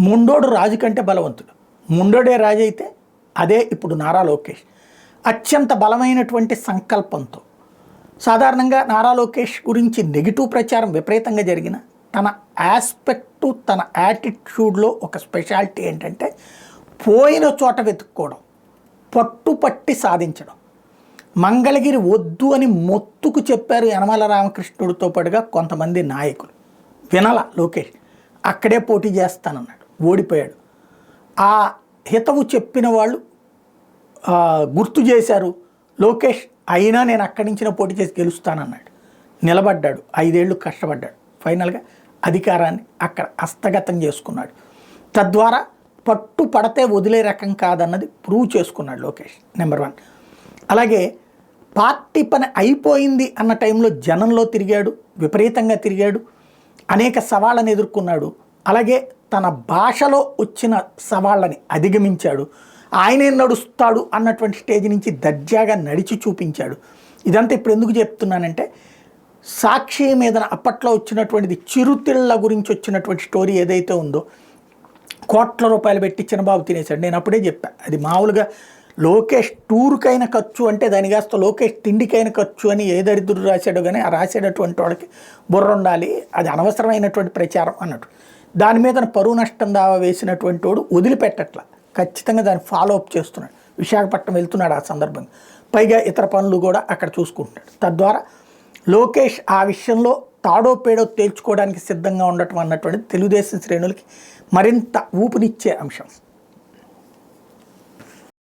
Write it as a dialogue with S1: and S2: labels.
S1: ముండోడు రాజు కంటే బలవంతుడు. ముండోడే రాజు అయితే అదే ఇప్పుడు నారా లోకేష్. అత్యంత బలమైనటువంటి సంకల్పంతో సాధారణంగా నారా లోకేష్ గురించి నెగిటివ్ ప్రచారం విపరీతంగా జరిగిన తన ఆస్పెక్టు తన యాటిట్యూడ్లో ఒక స్పెషాలిటీ ఏంటంటే పోయిన చోట వెతుక్కోవడం, పట్టుపట్టి సాధించడం. మంగళగిరి వద్దు అని మొత్తుకు చెప్పారు యనమల రామకృష్ణుడితో పాటుగా కొంతమంది నాయకులు. వినల లోకేష్, అక్కడే పోటీ చేస్తానన్నాడు, ఓడిపోయాడు. ఆ హితవు చెప్పిన వాళ్ళు గుర్తు చేశారు. లోకేష్ అయినా నేను అక్కడి నుంచి పోటీ చేసి గెలుస్తానన్నాడు, నిలబడ్డాడు, 5 ఏళ్ళు కష్టపడ్డాడు, ఫైనల్గా అధికారాన్ని అక్కడ హస్తగతం చేసుకున్నాడు. తద్వారా పట్టు పడితే వదిలే రకం కాదన్నది ప్రూవ్ చేసుకున్నాడు లోకేష్, నెంబర్ 1. అలాగే పార్టీ పని అయిపోయింది అన్న టైంలో జనంలో తిరిగాడు, విపరీతంగా తిరిగాడు, అనేక సవాళ్ళని ఎదుర్కొన్నాడు. అలాగే తన భాషలో వచ్చిన సవాళ్ళని అధిగమించాడు. ఆయనే నడుస్తాడు అన్నటువంటి స్టేజ్ నుంచి దర్జాగా నడిచి చూపించాడు. ఇదంతా ఇప్పుడు ఎందుకు చెప్తున్నానంటే సాక్షి మీద అప్పట్లో వచ్చినటువంటిది చిరుతిళ్ళ గురించి వచ్చినటువంటి స్టోరీ ఏదైతే ఉందో, కోట్ల రూపాయలు పెట్టి చిన్నబాబు తినేశాడు. నేను అప్పుడే చెప్పాను, అది మామూలుగా లోకేష్ టూర్కైన ఖర్చు అంటే దాని కాస్త లోకేష్ తిండికైన ఖర్చు అని ఏ దరిద్రుడు రాశాడో కానీ ఆ రాసేటటువంటి వాడికి బుర్ర ఉండాలి, అది అనవసరమైనటువంటి ప్రచారం అన్నట్టు. దాని మీద పరువు నష్టం దావా వేసినటువంటి వాడు వదిలిపెట్టట్ల, ఖచ్చితంగా దాన్ని ఫాలో అప్ చేస్తున్నాడు. విశాఖపట్నం వెళ్తున్నాడు ఆ సందర్భంగా, పైగా ఇతర పనులు కూడా అక్కడ చూసుకుంటున్నాడు. తద్వారా లోకేష్ ఆ విషయంలో తాడో పేడో తేల్చుకోవడానికి సిద్ధంగా ఉండటం అన్నటువంటిది తెలుగుదేశం శ్రేణులకి మరింత ఊపునిచ్చే అంశం.